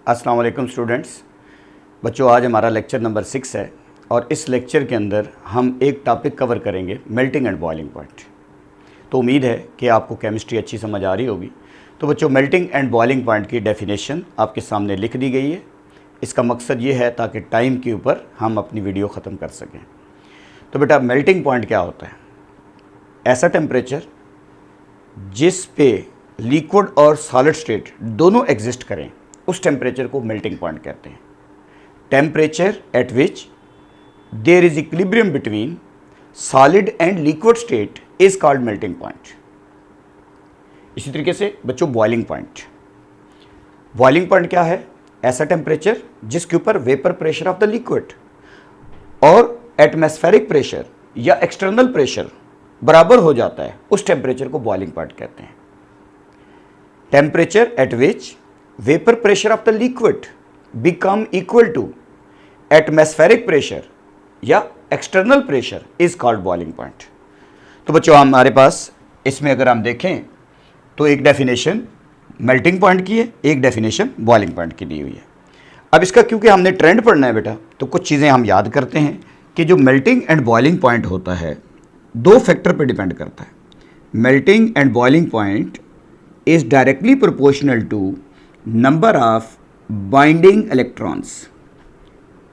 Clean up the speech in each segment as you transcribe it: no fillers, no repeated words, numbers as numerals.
अस्सलाम वालेकुम स्टूडेंट्स। बच्चों, आज हमारा लेक्चर नंबर 6 है और इस लेक्चर के अंदर हम एक टॉपिक कवर करेंगे, मेल्टिंग एंड बॉइलिंग पॉइंट। तो उम्मीद है कि आपको केमिस्ट्री अच्छी समझ आ रही होगी। तो बच्चों, मेल्टिंग एंड बॉइलिंग पॉइंट की डेफिनेशन आपके सामने लिख दी गई है। इसका मकसद ये है ताकि टाइम के ऊपर हम अपनी वीडियो ख़त्म कर सकें। तो बेटा, मेल्टिंग पॉइंट क्या होता है? ऐसा टेम्परेचर जिस पे लिक्विड और सॉलिड स्टेट दोनों एग्जिस्ट करें, उस टेम्परेचर को मेल्टिंग पॉइंट कहते हैं। Temperature at which there is equilibrium between solid and liquid state is called melting point. इसी तरीके से बच्चों, बॉइलिंग पॉइंट। बॉइलिंग पॉइंट क्या है? ऐसा टेम्परेचर जिसके ऊपर vapour pressure of the liquid और एटमॉस्फेरिक प्रेशर या एक्सटर्नल प्रेशर बराबर हो जाता है, उस टेम्परेचर को बॉइलिंग पॉइंट कहते हैं। Temperature at which vapour pressure of the liquid become equal to atmospheric pressure या external pressure is called boiling point. तो बच्चों, हमारे पास इसमें अगर हम देखें तो एक डेफिनेशन मेल्टिंग पॉइंट की है, एक डेफिनेशन बॉइलिंग पॉइंट की दी हुई है। अब इसका क्योंकि हमने ट्रेंड पढ़ना है बेटा, तो कुछ चीज़ें हम याद करते हैं कि जो मेल्टिंग एंड बॉइलिंग पॉइंट होता है दो फैक्टर पर डिपेंड करता है। Melting and boiling point is directly proportional to number of binding electrons.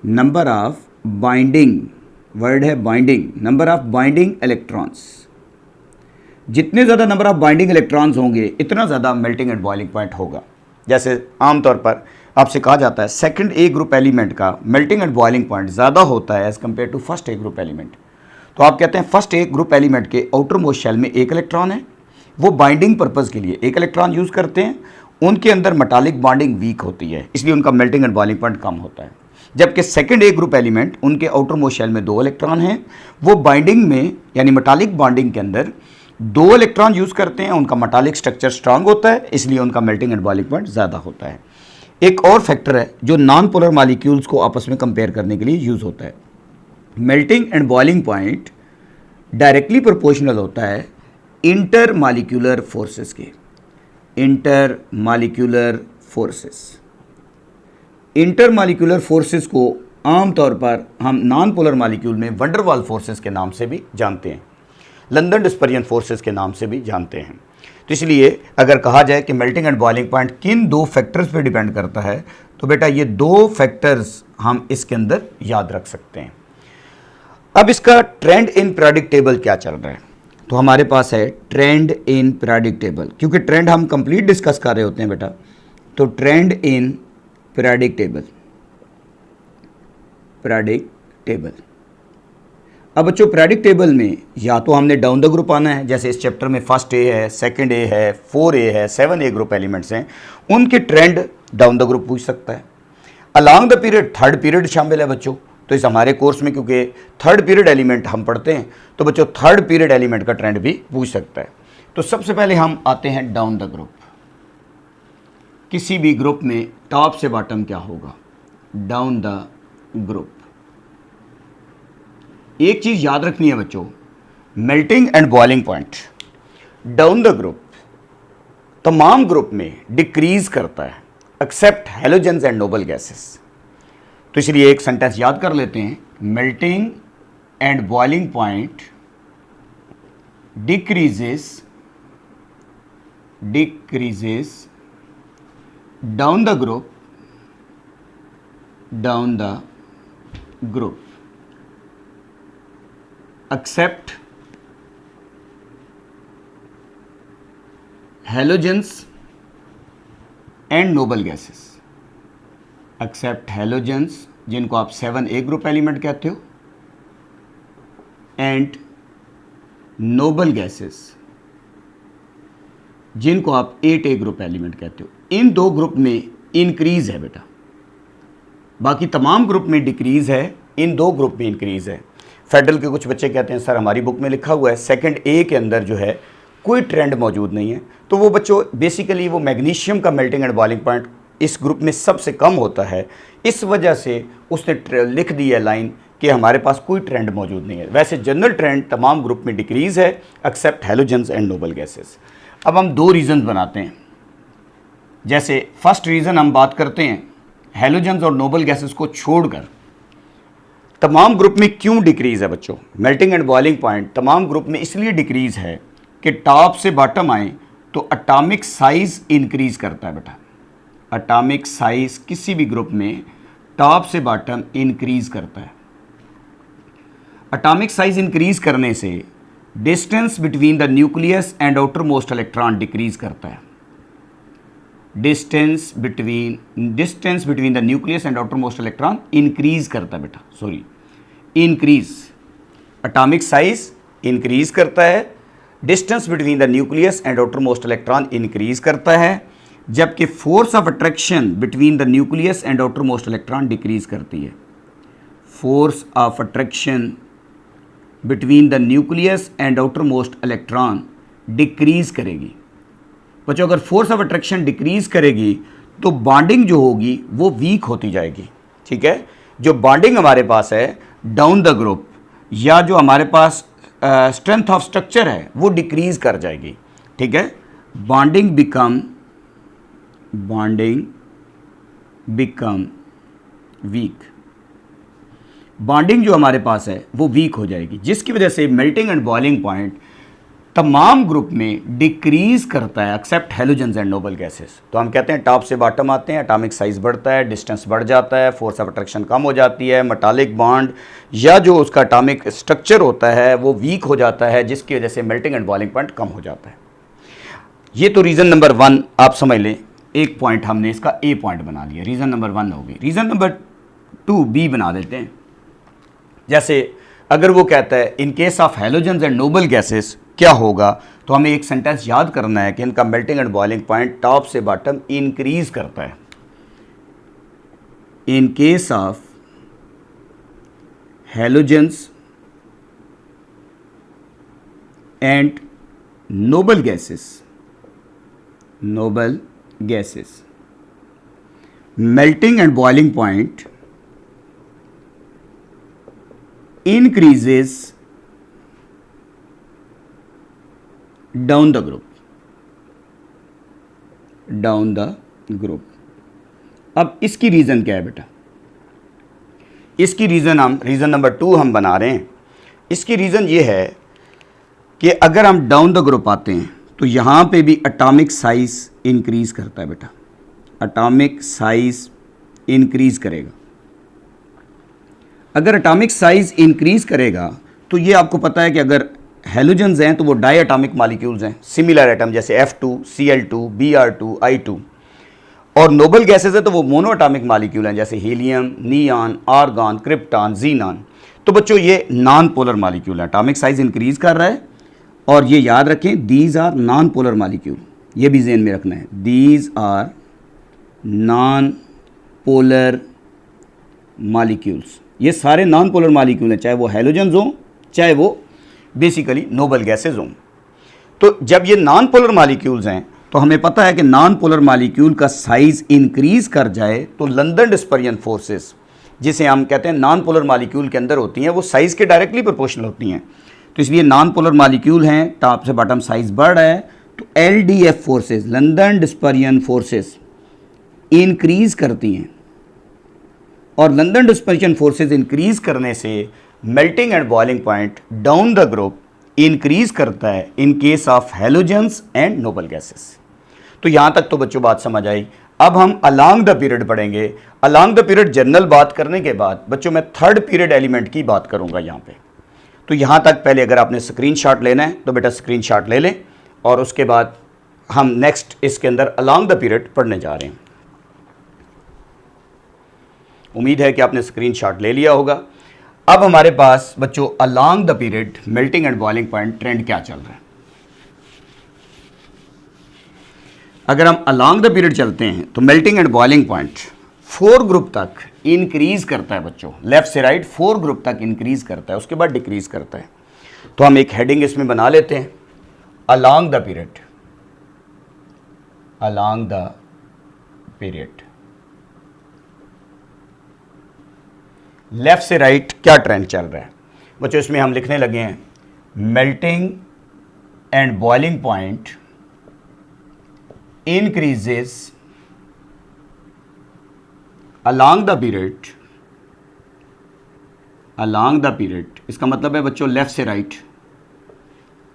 Number of binding, word है binding, number of binding electrons. जितने ज़्यादा नंबर ऑफ बाइंडिंग इलेक्ट्रॉन्स होंगे, इतना ज़्यादा मेल्टिंग एंड बॉइलिंग पॉइंट होगा। जैसे आमतौर पर आपसे कहा जाता है सेकंड ए ग्रुप एलिमेंट का मेल्टिंग एंड बॉइलिंग पॉइंट ज़्यादा होता है as compared to first A group element. तो आप कहते हैं फर्स्ट ए ग्रुप एलिमेंट के आउटर मोस्ट शेल में एक इलेक्ट्रॉन है, वो बाइंडिंग पर्पज़ के लिए एक इलेक्ट्रॉन यूज़ करते हैं, उनके अंदर मेटालिक बॉन्डिंग वीक होती है, इसलिए उनका मेल्टिंग एंड बॉइलिंग पॉइंट कम होता है। जबकि सेकंड ए ग्रुप एलिमेंट, उनके आउटर मोस्ट शेल में दो इलेक्ट्रॉन हैं, वो बाइंडिंग में यानी मेटालिक बॉन्डिंग के अंदर दो इलेक्ट्रॉन यूज़ करते हैं, उनका मेटालिक स्ट्रक्चर स्ट्रांग होता है, इसलिए उनका मेल्टिंग एंड बॉइलिंग पॉइंट ज़्यादा होता है। एक और फैक्टर है जो नॉन पोलर मॉलिक्यूल्स को आपस में कंपेयर करने के लिए यूज़ होता है। Melting and boiling point directly proportional होता है इंटर मॉलिक्यूलर फोर्सेस के। Inter molecular forces, inter molecular forces को आमतौर पर हम नॉन पोलर मॉलिक्यूल में वंडरवाल फोर्सेस के नाम से भी जानते हैं, लंदन डिस्पर्जन फोर्सेस के नाम से भी जानते हैं। तो इसलिए अगर कहा जाए कि मेल्टिंग एंड बॉइलिंग पॉइंट किन दो फैक्टर्स पे डिपेंड करता है, तो बेटा ये दो फैक्टर्स हम इसके अंदर याद रख सकते हैं। अब इसका ट्रेंड इन पीरियोडिक टेबल क्या चल रहा है, तो हमारे पास है ट्रेंड इन पीरियोडिक टेबल, क्योंकि ट्रेंड हम कंप्लीट डिस्कस कर रहे होते हैं बेटा। तो trend in periodic table, periodic table. अब बच्चों, पीरियोडिक टेबल में या तो हमने डाउन द ग्रुप आना है, जैसे इस चैप्टर में फर्स्ट ए है, सेकंड ए है, 4A है, 7A ग्रुप एलिमेंट्स हैं, उनके ट्रेंड डाउन द ग्रुप पूछ सकता है। Along the period third period शामिल है बच्चों। तो इस हमारे कोर्स में क्योंकि थर्ड पीरियड एलिमेंट हम पढ़ते हैं, तो बच्चों थर्ड पीरियड एलिमेंट का ट्रेंड भी पूछ सकता है। तो सबसे पहले हम आते हैं डाउन द ग्रुप। किसी भी ग्रुप में टॉप से बॉटम क्या होगा? Down the group. एक चीज याद रखनी है बच्चों, melting and boiling point down the group तमाम ग्रुप में डिक्रीज करता है except halogens and noble gases. तो इसलिए एक सेंटेंस याद कर लेते हैं, melting and boiling point decreases down the group except halogens and noble gases. Except halogens, जिनको आप 7A ग्रुप एलिमेंट कहते हो, एंड नोबल गैसेस, जिनको आप 8A ग्रुप एलिमेंट कहते हो। इन दो ग्रुप में इंक्रीज है बेटा, बाकी तमाम ग्रुप में डिक्रीज है, इन दो ग्रुप में इंक्रीज है। फेडरल के कुछ बच्चे कहते हैं सर हमारी बुक में लिखा हुआ है सेकंड ए के अंदर जो है कोई ट्रेंड मौजूद नहीं है। तो वो बच्चों बेसिकली वो मैग्नीशियम का मेल्टिंग एंड बॉइलिंग पॉइंट इस ग्रुप में सबसे कम होता है, इस वजह से उसने लिख दी है लाइन कि हमारे पास कोई ट्रेंड मौजूद नहीं है। वैसे जनरल ट्रेंड तमाम ग्रुप में डिक्रीज है except halogens and noble gases. अब हम दो रीज़न बनाते हैं। जैसे फर्स्ट रीज़न हम बात करते हैं हैलोजन्स और नोबल गैसेस को छोड़कर तमाम ग्रुप में क्यों डिक्रीज है बच्चों? मेल्टिंग एंड बॉइलिंग पॉइंट तमाम ग्रुप में इसलिए डिक्रीज है कि टॉप से बॉटम आए तो एटॉमिक साइज इंक्रीज करता है बेटा। एटॉमिक साइज किसी भी ग्रुप में टॉप से बॉटम इंक्रीज करता है। एटॉमिक साइज इंक्रीज करने से distance between the nucleus and outer most electron decrease करता है। Distance between the nucleus and outer most electron increase करता है बेटा, sorry increase. Atomic size increase करता है, distance between the nucleus and outer most electron increase करता है, जबकि force of attraction between the nucleus and outer most electron decrease करती है। Force of attraction between the nucleus and outer most electron decrease करेगी। बच्चों अगर force of attraction decrease करेगी तो बॉन्डिंग जो होगी वो वीक होती जाएगी। ठीक है, जो बॉन्डिंग हमारे पास है डाउन द ग्रुप या जो हमारे पास स्ट्रेंथ ऑफ स्ट्रक्चर है वो डिक्रीज कर जाएगी। ठीक है, बॉन्डिंग बिकम वीक। बॉन्डिंग जो हमारे पास है वो वीक हो जाएगी, जिसकी वजह से मेल्टिंग एंड बॉइलिंग पॉइंट तमाम ग्रुप में डिक्रीज करता है except halogens and noble gases. तो हम कहते हैं टॉप से बॉटम आते हैं, एटॉमिक साइज बढ़ता है, डिस्टेंस बढ़ जाता है, फोर्स ऑफ अट्रैक्शन कम हो जाती है, मेटालिक बॉन्ड या जो उसका एटॉमिक स्ट्रक्चर होता है वो वीक हो जाता है, जिसकी वजह से मेल्टिंग एंड बॉइलिंग पॉइंट कम हो जाता है। ये तो रीज़न नंबर 1 आप समझ लें, एक पॉइंट हमने इसका ए पॉइंट बना लिया, रीज़न नंबर 1 हो गई। रीज़न नंबर 2 बी बना देते हैं। जैसे अगर वो कहता है in case of halogens and noble gases क्या होगा, तो हमें एक सेंटेंस याद करना है कि इनका melting and boiling point top से बॉटम इंक्रीज करता है। In case of halogens and noble gases melting and boiling point increases down the group। अब इसकी रीज़न क्या है बेटा? इसकी रीज़न नंबर 2 हम बना रहे हैं। इसकी रीज़न ये है कि अगर हम डाउन द ग्रुप आते हैं तो यहाँ पे भी एटॉमिक साइज इंक्रीज़ करता है बेटा। एटॉमिक साइज इंक्रीज़ करेगा। अगर एटॉमिक साइज इंक्रीज करेगा तो ये आपको पता है कि अगर हैलोजन्स हैं तो वो डाई एटॉमिक मॉलिक्यूल्स हैं, सिमिलर एटम जैसे F2, Cl2, Br2, I2, और नोबल गैसेस है तो वो मोनो एटॉमिक मॉलिक्यूल हैं जैसे helium, neon, argon, krypton, xenon. तो बच्चों ये नॉन पोलर मॉलिक्यूल है, एटॉमिक साइज इंक्रीज कर रहा है। और ये याद रखें these are non polar molecule, ये भी ज़हन में रखना है, these are non polar molecules. ये सारे नॉन पोलर मॉलिक्यूल हैं, चाहे वो हैलोजन्स हों चाहे वो बेसिकली नोबल गैसेज हों। तो जब ये नॉन पोलर मॉलिक्यूल्स हैं तो हमें पता है कि नॉन पोलर मॉलिक्यूल का साइज इंक्रीज कर जाए तो लंदन डिस्पर्जन फोर्सेस, जिसे हम कहते हैं नॉन पोलर मॉलिक्यूल के अंदर होती हैं, वो साइज़ के डायरेक्टली प्रोपोर्शनल होती हैं। तो इसलिए नॉन पोलर मॉलिक्यूल हैं, टॉप से बॉटम साइज बढ़ रहा है, तो LDF forces, London dispersion forces increase करती हैं। और लंदन डिस्पर्जन फोर्सेस इंक्रीज करने से melting and boiling point down the group increase करता है in case of halogens and noble gases. तो यहाँ तक तो बच्चों बात समझ आई। अब हम अलोंग द पीरियड पढ़ेंगे। अलोंग द पीरियड जनरल बात करने के बाद बच्चों मैं थर्ड पीरियड एलिमेंट की बात करूँगा यहाँ पे। तो यहाँ तक पहले अगर आपने स्क्रीनशॉट लेना है तो बेटा स्क्रीनशॉट ले लें, और उसके बाद हम नेक्स्ट इसके अंदर अलोंग द पीरियड पढ़ने जा रहे हैं। उम्मीद है कि आपने स्क्रीनशॉट ले लिया होगा। अब हमारे पास बच्चों along the period melting and boiling point trend क्या चल रहा है। अगर हम अलोंग द पीरियड चलते हैं तो melting and boiling point 4 group तक इंक्रीज करता है बच्चों, लेफ्ट से राइट 4 ग्रुप तक इंक्रीज करता है, उसके बाद डिक्रीज करता है। तो हम एक हेडिंग इसमें बना लेते हैं, along the period. Along the period left से राइट क्या ट्रेंड चल रहा है बच्चों, इसमें हम लिखने लगे हैं melting and boiling point increases along the period इसका मतलब है बच्चों लेफ्ट से right,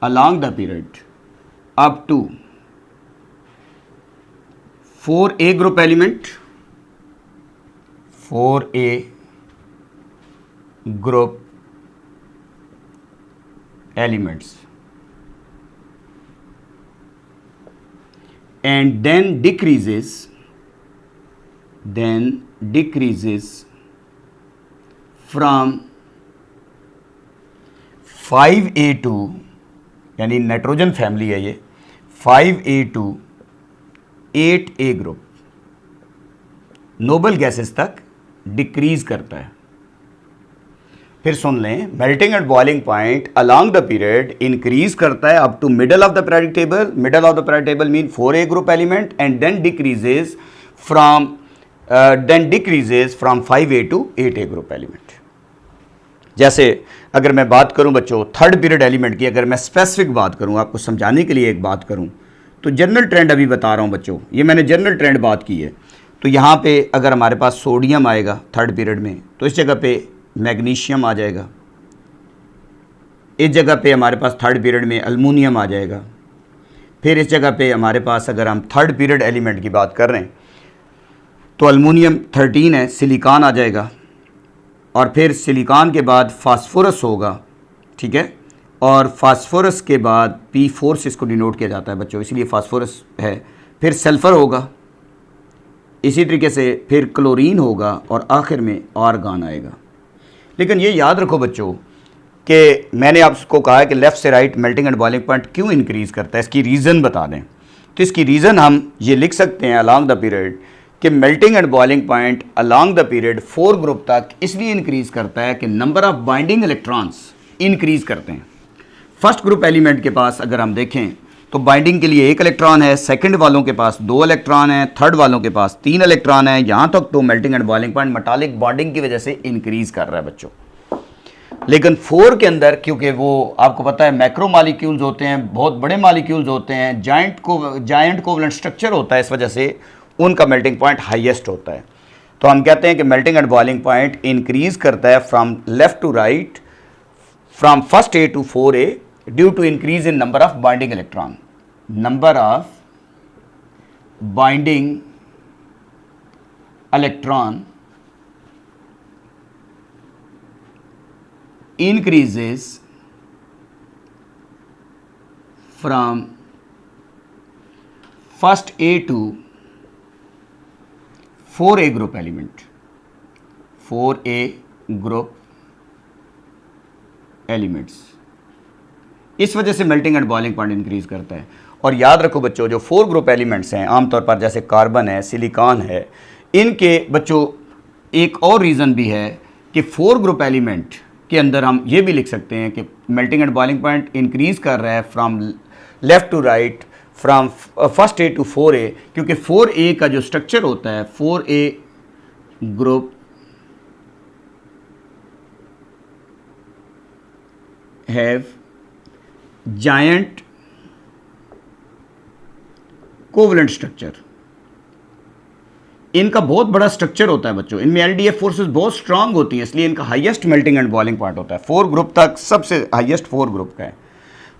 along the period up to 4A group element, 4A group elements, and then decreases from 5A to, यानी नाइट्रोजन फैमिली है ये, 5A to 8A group noble gases तक decrease करता है। फिर सुन लें, melting at boiling point along the period increase करता है up to middle of the periodic table. Middle of the periodic table mean 4A group element and then decreases from 5A to 8A group element. जैसे अगर मैं बात करूं बच्चों third period element की, अगर मैं स्पेसिफिक बात करूं आपको समझाने के लिए एक बात करूं, तो जनरल ट्रेंड अभी बता रहा हूं बच्चों, ये मैंने जनरल ट्रेंड बात की है। तो यहाँ पे अगर हमारे पास सोडियम आएगा थर्ड पीरियड में, तो इस जगह पे मैग्नीशियम आ जाएगा, इस जगह पे हमारे पास थर्ड पीरियड में अल्मुनियम आ जाएगा। फिर इस जगह पे हमारे पास अगर हम थर्ड पीरियड एलिमेंट की बात कर रहे हैं तो अल्मुनियम 13 है, सिलिकॉन आ जाएगा, और फिर सिलिकॉन के बाद फास्फोरस होगा, ठीक है, और फास्फोरस के बाद P4 से इसको डिनोट किया जाता है बच्चों, इसलिए फास्फोरस है। फिर सल्फ़र होगा, इसी तरीके से फिर क्लोरीन होगा, और आखिर में आर्गन आएगा। लेकिन ये याद रखो बच्चों कि मैंने आपको कहा है कि लेफ़्ट से right melting and boiling point क्यों इंक्रीज़ करता है, इसकी रीज़न बता दें। तो इसकी रीज़न हम ये लिख सकते हैं अलॉन्ग द पीरियड कि melting and boiling point along the period 4 group तक इसलिए इंक्रीज़ करता है कि number of binding electrons increase करते हैं। फर्स्ट ग्रुप एलिमेंट के पास अगर हम देखें तो बाइंडिंग के लिए 1 इलेक्ट्रॉन है, सेकंड वालों के पास 2 इलेक्ट्रॉन है, थर्ड वालों के पास 3 इलेक्ट्रॉन है। यहाँ तक तो melting and boiling point metallic bonding की वजह से इंक्रीज़ कर रहा है बच्चों। लेकिन 4 के अंदर क्योंकि वो आपको पता है मैक्रो मॉलिक्यूल्स होते हैं, बहुत बड़े मॉलिक्यूल्स होते हैं, जायंट कोवलेंट स्ट्रक्चर होता है, इस वजह से उनका मेल्टिंग पॉइंट हाईएस्ट होता है। तो हम कहते हैं कि melting and boiling point increase करता है from left to right, from first A to 4A due to increase in number of binding electron. Number of binding electron increases from first A to 4A group element, 4A group elements। इस वजह से melting and boiling point increase करता है। और याद रखो बच्चों जो 4 ग्रुप एलिमेंट्स हैं आमतौर पर जैसे कार्बन है, सिलिकॉन है, इनके बच्चों एक और रीज़न भी है कि 4 ग्रुप एलिमेंट के अंदर हम ये भी लिख सकते हैं कि melting and boiling point increase कर रहा है from left to right, from first A to 4A, क्योंकि 4A का जो स्ट्रक्चर होता है 4A group have giant covalent structure. इनका बहुत बड़ा स्ट्रक्चर होता है बच्चों, इनमें LDF फोर्सेस बहुत स्ट्रांग होती हैं, इसलिए इनका highest melting and boiling point होता है। 4 ग्रुप तक सबसे हाईएस्ट 4 ग्रुप का है।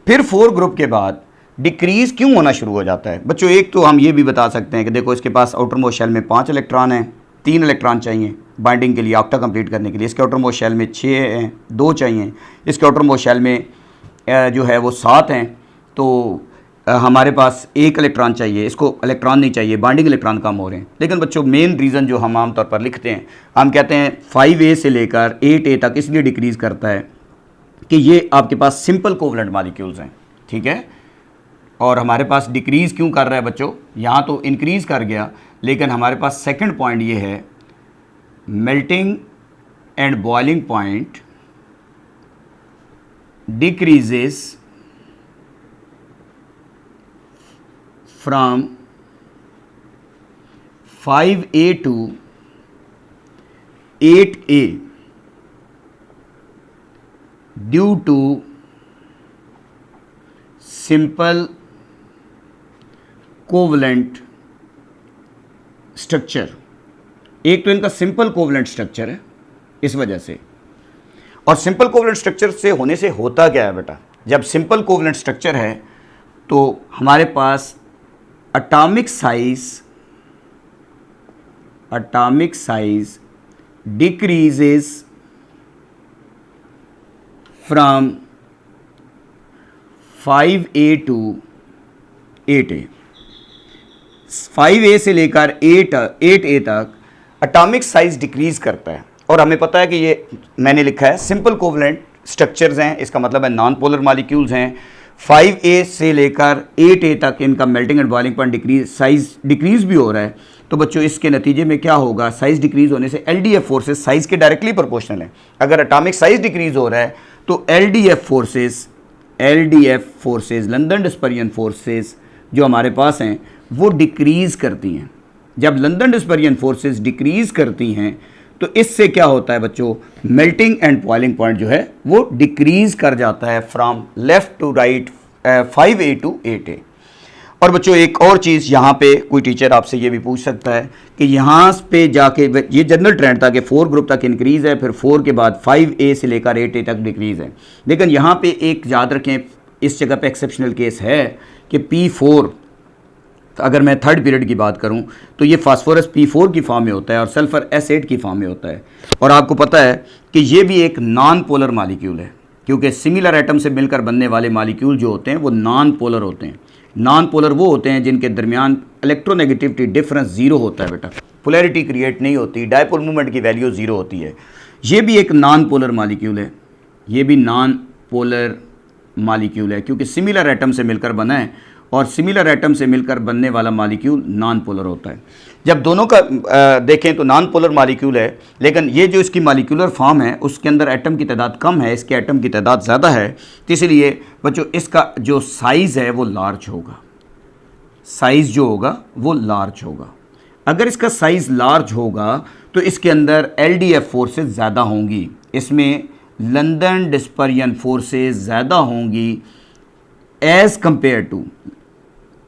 फिर 4 ग्रुप के बाद डिक्रीज क्यों होना शुरू हो जाता है बच्चों? एक तो हम ये भी बता सकते हैं कि देखो इसके पास आउटर मोस्ट शेल में 5 इलेक्ट्रॉन हैं, 3 इलेक्ट्रॉन चाहिए बाइंडिंग के लिए, ऑक्टा कंप्लीट करने के लिए। इसके आउटर मोस्ट शेल में 6 हैं, 2 चाहिए। इसके आउटर मोस्ट शेल में जो है वो 7 हैं, तो हमारे पास 1 इलेक्ट्रॉन चाहिए, इसको इलेक्ट्रॉन नहीं चाहिए, बाइंडिंग इलेक्ट्रॉन कम हो रहे हैं। लेकिन बच्चों मेन रीज़न जो हम आमतौर पर लिखते हैं, हम कहते हैं 5A से लेकर 8A तक इसलिए डिक्रीज़ करता है कि ये आपके पास सिंपल कोवलेंट मॉलिक्यूल्स हैं, ठीक है। और हमारे पास डिक्रीज़ क्यों कर रहा है बच्चों? यहाँ तो इंक्रीज़ कर गया, लेकिन हमारे पास सेकंड पॉइंट ये है, melting and boiling point decreases from 5A to 8A due to simple covalent structure। एक तो इनका सिंपल कोवलेंट स्ट्रक्चर है इस वजह से, और सिंपल कोवलेंट स्ट्रक्चर से होने से होता क्या है बेटा, जब सिंपल कोवलेंट स्ट्रक्चर है तो हमारे पास atomic size decreases from 5a to 8a। 5a से लेकर 8a तक एटॉमिक साइज डिक्रीज करता है, और हमें पता है कि ये मैंने लिखा है सिंपल कोवलेंट स्ट्रक्चर्स हैं, इसका मतलब है नॉन पोलर मॉलिक्यूल्स हैं। 5a से लेकर 8a तक इनका melting and boiling point size decrease भी हो रहा है। तो बच्चों इसके नतीजे में क्या होगा, साइज डिक्रीज होने से एलडीएफ फोर्सेस साइज के डायरेक्टली प्रोपोर्शनल है। अगर एटॉमिक साइज डिक्रीज हो रहा है तो LDF forces London dispersion forces जो हमारे पास हैं वो डिक्रीज करती हैं। जब लंदन डिस्पर्जन फोर्सेस डिक्रीज करती हैं तो इससे क्या होता है बच्चों, मेल्टिंग एंड बॉइलिंग पॉइंट जो है वो डिक्रीज कर जाता है from left to right 5a to 8a। और बच्चों एक और चीज़ यहाँ पे कोई टीचर आपसे ये भी पूछ सकता है कि यहाँ पे जाके ये जनरल ट्रेंड था कि 4 ग्रुप तक इंक्रीज़ है, फिर 4 के बाद 5a से लेकर 8a तक डिक्रीज़ है। लेकिन यहाँ पे एक याद रखें, इस जगह पे एक्सेप्शनल केस है कि P4, अगर मैं थर्ड पीरियड की बात करूं तो ये फास्फोरस P4 की फॉर्म में होता है और सल्फर S8 की फॉर्म में होता है। और आपको पता है कि ये भी एक नॉन पोलर मॉलिक्यूल है, क्योंकि सिमिलर एटम से मिलकर बनने वाले मॉलिक्यूल जो होते हैं वो नॉन पोलर होते हैं। नॉन पोलर वो होते हैं जिनके दरमियान इलेक्ट्रोनेगेटिविटी डिफरेंस जीरो होता है बेटा, पोलैरिटी क्रिएट नहीं होती, डायपोल मूवमेंट की वैल्यू जीरो होती है। ये भी एक नॉन पोलर मॉलिक्यूल है, ये भी नॉन पोलर मॉलिक्यूल है क्योंकि सिमिलर एटम से मिलकर बना है, और सिमिलर एटम से मिलकर बनने वाला मॉलिक्यूल नॉन पोलर होता है। जब दोनों का देखें तो नॉन पोलर मॉलिक्यूल है, लेकिन ये जो इसकी मॉलिक्यूलर फॉर्म है उसके अंदर एटम की तादाद कम है, इसके एटम की तादाद ज़्यादा है। तो इसलिए बच्चों इसका जो साइज़ है वो लार्ज होगा, साइज़ जो होगा वो लार्ज होगा। अगर इसका साइज़ लार्ज होगा तो इसके अंदर एलडीएफ फोर्सेस ज़्यादा होंगी, इसमें लंदन डिस्पर्जन फोर्सेस ज़्यादा होंगी एज़ कंपेयर टू,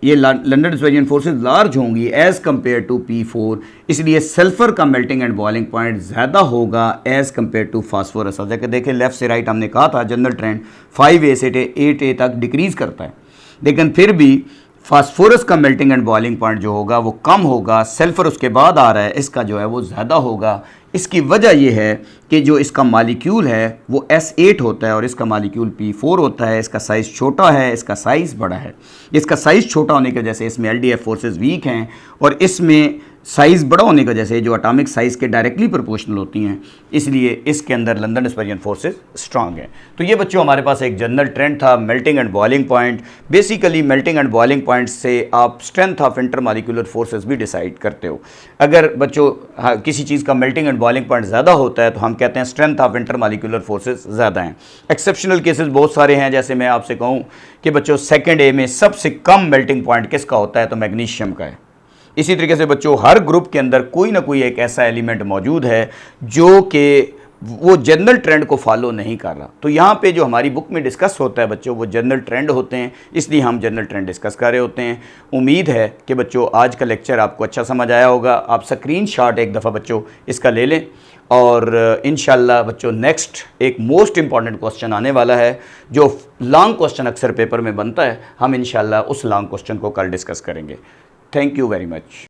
ये लंदन डिस्पर्जन फोर्सेस लार्ज होंगी एज़ कंपेयर टू P4, इसलिए सल्फर का मेल्टिंग एंड बॉइलिंग पॉइंट ज़्यादा होगा एज़ कंपेयर टू फास्फोरस। अब जाकर देखें लेफ्ट से राइट, हमने कहा था जनरल ट्रेंड 5a से 8a तक डिक्रीज़ करता है, लेकिन फिर भी फास्फोरस का मेल्टिंग एंड बॉइलिंग पॉइंट जो होगा वो कम होगा, सल्फर उसके बाद आ रहा है, इसका जो है वो ज़्यादा होगा। इसकी वजह यह है कि जो इसका मॉलिक्यूल है वो S8 होता है और इसका मॉलिक्यूल P4 होता है। इसका साइज़ छोटा है, इसका साइज़ बड़ा है। इसका साइज़ छोटा होने की वजह से इसमें एलडीएफ फोर्सेस वीक हैं, और इसमें साइज़ बड़ा होने की वजह से जो एटॉमिक साइज़ के डायरेक्टली प्रोपोर्शनल होती हैं, इसलिए इसके अंदर लंदन डिस्पर्जन फोर्सेस स्ट्रांग हैं। तो ये बच्चों हमारे पास एक जनरल ट्रेंड था melting and boiling point. Basically melting and boiling point से आप स्ट्रेंथ ऑफ इंटरमॉलिक्यूलर फोर्सेस भी डिसाइड करते हो। अगर बच्चों किसी चीज़ का मेल्टिंग एंड बॉइलिंग पॉइंट ज़्यादा होता है तो हम कहते हैं स्ट्रेंथ ऑफ इंटरमॉलिक्यूलर फोर्सेस ज़्यादा हैं। एक्सेप्शनल केसेस बहुत सारे हैं, जैसे मैं आपसे कहूँ कि बच्चों सेकेंड ए में सबसे कम मेल्टिंग पॉइंट किसका होता है, तो मैग्नीशियम का है। इसी तरीके से बच्चों हर ग्रुप के अंदर कोई ना कोई एक ऐसा एलिमेंट मौजूद है जो कि वो जनरल ट्रेंड को फॉलो नहीं कर रहा। तो यहाँ पे जो हमारी बुक में डिस्कस होता है बच्चों वो जनरल ट्रेंड होते हैं, इसलिए हम जनरल ट्रेंड डिस्कस कर रहे होते हैं। उम्मीद है कि बच्चों आज का लेक्चर आपको अच्छा समझ आया होगा। आप स्क्रीनशॉट एक दफ़ा बच्चों इसका ले लें, और इंशाल्लाह बच्चों नेक्स्ट एक मोस्ट इंपॉर्टेंट क्वेश्चन आने वाला है जो लॉन्ग क्वेश्चन अक्सर पेपर में बनता है। हम इंशाल्लाह उस लॉन्ग क्वेश्चन को कल डिस्कस करेंगे। Thank you very much.